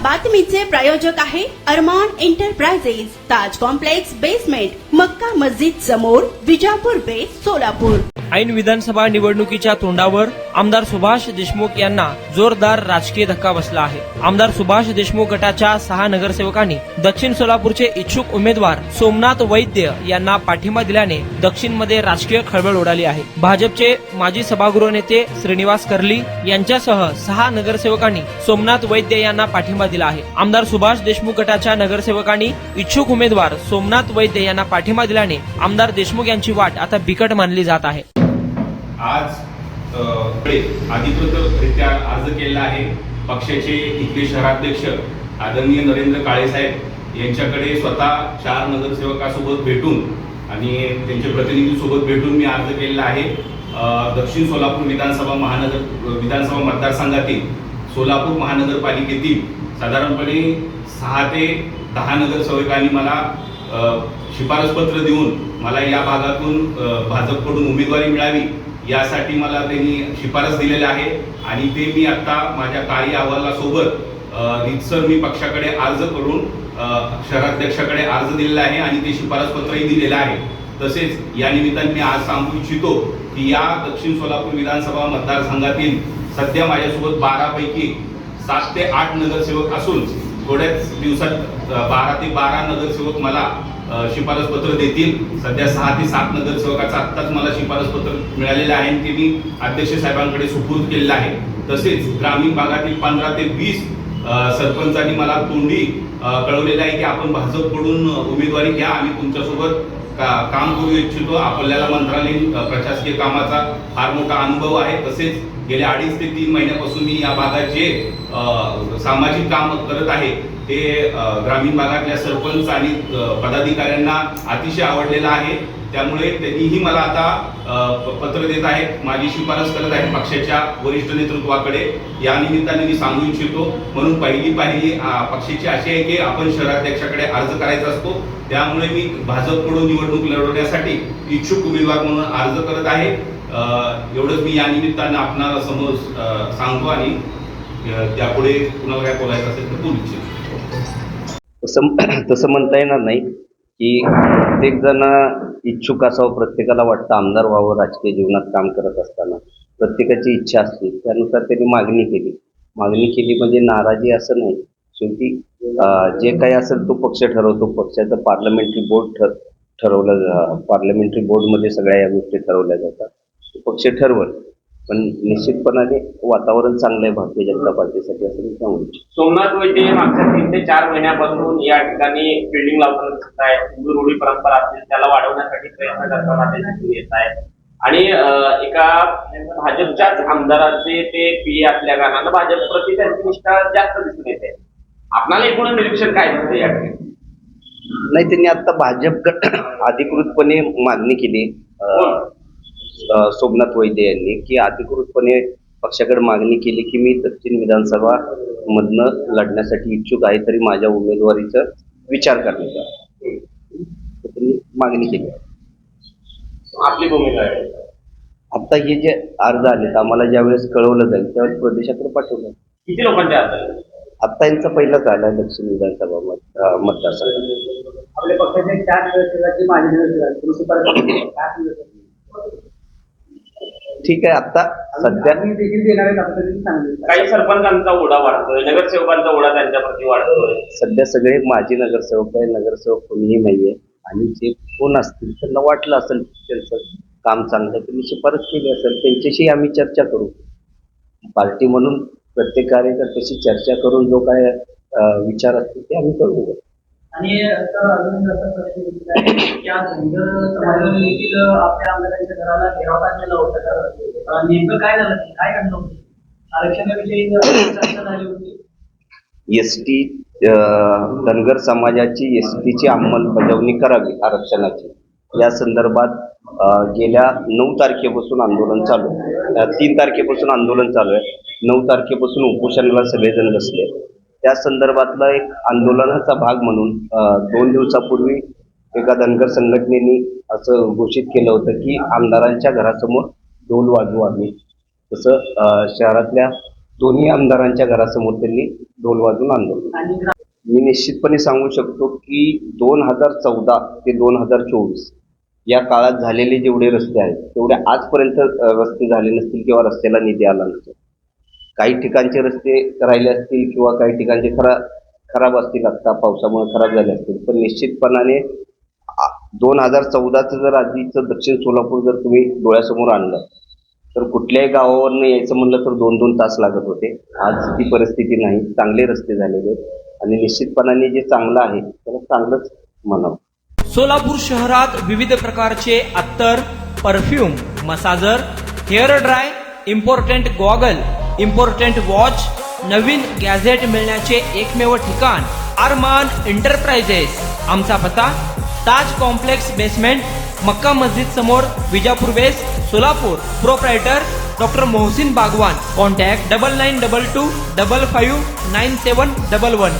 बातमीचे प्रायोजक आहे अरमान एंटरप्राइजेस, ताज complex basement, Mecca Masjid समोर, विजापूर बेस, सोलापूर। ऐन विधानसभा निवडणुकीच्या तोंडावर आमदार सुभाष देशमुख यांना जोरदार राजकीय धक्का बसला आहे। आमदार सुभाष देशमुख गटाच्या 6 नगरसेवकांनी दक्षिण सोलापूरचे इच्छुक उमेदवार सोमनाथ वैद्य यांना पाठिंबा दिल्याने दक्षिणमध्ये राजकीय खळबळ उडाली आहे। भाजपचे माजी सभागृह नेते श्रीनिवास कर्ली यांच्यासह 6 नगरसेवकांनी सोमनाथ वैद्य यांना पाठिंबा दिला आहे। आमदार सुभाष देशमुख गटाच्या नगरसेवकांनी इच्छुक उमेदवार सोमनाथ वैद्य यांना पाठिंबा दिल्याने आमदार देशमुख यांची वाट आता बिकट मानली जात आहे। आज अधिकृतरित्या अर्ज केला आहे। पक्षाचे इथले शहराध्यक्ष आदरणीय नरेंद्र काळे साहेब यांच्याकडे स्वतः 4 नगरसेवकासोबत भेटून आणि त्यांच्या प्रतिनिधीसोबत भेटून मी अर्ज केलेला आहे। दक्षिण सोलापूर विधानसभा मतदारसंघातील सोलापूर महानगरपालिकेतील साधारणपणे 6 ते 10 नगरसेवकांनी मला शिफारसपत्र देऊन मला या भागातून भाजपकडून उमेदवारी मिळावी यासाठी मला त्यांनी शिफारस दिलेल्या आहे आणि ते मी आता माझ्या कार्य अहवालासोबत रीतसर मी पक्षाकडे अर्ज करून शहराध्यक्षाकडे अर्ज दिलेला आहे आणि ते शिफारसपत्रही दिलेलं आहे। तसेच या निमित्ताने मी आज सांगू इच्छितो की या दक्षिण सोलापूर विधानसभा मतदारसंघातील सध्या माझ्यासोबत 12 पैकी 7 ते 8 नगरसेवक असून थोड्याच दिवसात 12 ते 12 नगरसेवक मला शिफारसपत्र देतील। सध्या 6 ते 7 नगरसेवकाचा आत्ताच मला शिफारसपत्र मिळालेलं आहे आणि ते मी अध्यक्ष साहेबांकडे सुपूर्द केलेलं आहे। तसेच ग्रामीण भागातील 15 ते 20 सरपंचांनी मला तोंडी कळवलेलं आहे की आपण भाजपकडून उमेदवारी घ्या आणि तुमच्यासोबत काम करू इच्छितो। आपल्याला मंत्रालयीन प्रशासकीय कामाचा फार मोठा अनुभव आहे। तसेच गेल्या 2.5 ते 3 महिन्यापासून मी या भागात जे सामाजिक काम करत आहे ते ग्रामीण भागातल्या सरपंच आणि पदाधिकाऱ्यांना अतिशय आवडलेलं आहे। त्यामुळे त्यांनीही मला आता पत्र देत आहेत, माझी शिफारस करत आहेत पक्षाच्या वरिष्ठ नेतृत्वाकडे। या निमित्ताने मी सांगू इच्छितो म्हणून पहिली पक्षाची अशी आहे की आपण शहराध्यक्षाकडे अर्ज करायचा असतो। त्यामुळे मी भाजपकडून निवडणूक लढवण्यासाठी इच्छुक उमेदवार म्हणून अर्ज करत आहे। एवढंच मी या निमित्तानं आपणाला समोर सांगतो आणि त्यापुढे कुणाला काय बोलायचं असेल तर बोलू इच्छितो। तसं म्हणता येणार नाही की प्रत्येक जण इच्छुक असावं, प्रत्येकाला वाटतं आमदार व्हावं राजकीय जीवनात काम करत असताना, प्रत्येकाची इच्छा असते त्यानुसार त्यांनी मागणी केली म्हणजे नाराजी असं नाही। शेवटी जे काही असेल तो पक्ष ठरवतो, पक्षाचं पार्लमेंटरी बोर्ड पार्लमेंटरी बोर्डमध्ये सगळ्या या गोष्टी ठरवल्या जातात, पक्ष ठरवल। पण निश्चितपणाने वातावरण चांगलं आहे भारतीय जनता पार्टीसाठी असं मी सांगू इच्छितो। सोमनाथ वैद्य मागच्या 3 ते 4 महिन्यापासून या ठिकाणी बिल्डिंग लावताना दिसत आहे। हिंदू रूढी परंपरा असतील त्याला वाढवण्यासाठी प्रयत्न करताना ते दिसून येत आहे आणि एका भाजपच्याच आमदाराचे ते पीए असल्या कारणानं भाजप प्रति त्यांची निष्ठा जास्त दिसून येते। आपल्याला एकूण निरीक्षण काय दिसतं या ठिकाणी? नाही, त्यांनी आता भाजपकडे अधिकृतपणे मागणी केली सोमनाथ वैद्य यांनी की अधिकृतपणे पक्षाकडे मागणी केली की मी दक्षिण विधानसभा मधनं लढण्यासाठी इच्छुक आहे, तरी माझ्या उमेदवारीचा विचार करण्याचा त्यांनी मागणी केली। आपली भूमिका आहे आता हे जे अर्ज आले आम्हाला ज्यावेळेस कळवलं जाईल त्यावेळेस प्रदेशाकडे पाठवलं। किती लोकांचे अर्ज आले? आता यांचा पहिलाच आला दक्षिण विधानसभा मतदारसंघात। आपल्या पक्षाचे 4 नगरसेवकांची माजी नगरसेवक ठीक आहे। आता सध्या काही सरपंचांचा ओढा वाढतोय, नगरसेवकांचा ओढा त्यांच्याप्रती वाढतोय। सध्या सगळे माजी नगरसेवक आहे, नगरसेवक कोणीही नाहीये आणि जे कोण असतील त्यांना वाटलं असेल त्यांचं काम चांगलं त्यांनी शिफारस केली असेल, त्यांच्याशी आम्ही चर्चा करू। पार्टी म्हणून प्रत्येक कार्यकर्त्याशी चर्चा करून जो काय विचार असतील ते आम्ही करू। आणि अजून आपल्या आमदारांच्या घराला घेराव टाकलेला होता, नेमकं काय झालं, काय घडलं होतं? आरक्षणाविषयी चर्चा झाली होती। एसटी धनगर समाजाची एसटीची अंमलबजावणी करावी आरक्षणाची या संदर्भात गेल्या 9 तारखेपासून आंदोलन चालू आहे। 3 तारखेपासून आंदोलन चालू आहे। 9 तारखेपासून उपोषणाला सगळेजण बसले। त्या संदर्भातला एक आंदोलनाचा भाग म्हणून 2 दिवसापूर्वी एका धनगर संघटनेने असं घोषित केलं होतं की आमदारांच्या घरासमोर ढोल वाजवू आम्ही। तसं शहरातल्या दोन्ही आमदारांच्या घरासमोर त्यांनी ढोल वाजून आंदोलन. आणि मी निश्चितपणे सांगू शकतो की 2014 ते 2024 या काळात झालेले जेवढे रस्ते आहेत तेवढे आजपर्यंत रस्ते झाले नसतील किंवा रस्त्याला निधी आला नसेल. काही ठिकाणचे रस्ते राहिले असतील किंवा काही ठिकाणचे खराब असतील, आता पावसामुळे खराब झाले असतील, पण निश्चितपणाने 2014चं जर आधीचं दक्षिण सोलापूर जर तुम्ही डोळ्यासमोर आणलं तर कुठल्याही गावावरनं यायचं म्हणलं तर 2-2 तास लागत होते. आज ती परिस्थिती नाही. चांगले रस्ते झालेले आणि निश्चितपणाने जे चांगलं आहे त्याला चांगलंच म्हणावं. सोलापूर शहरात विविध प्रकारचे अत्तर, perfume, massager, hair dry, important goggle, important watch, नवीन गॅझेट मिळण्याचे एकमेव ठिकाण अरमान एंटरप्राइजेस. आमचा पत्ता ताज कॉम्प्लेक्स बेसमेंट, मक्का मस्जिद समोर, Vijapur west, Solapur. Proprietor doctor Mohsin Bagwan. Contact 9922 55 9711.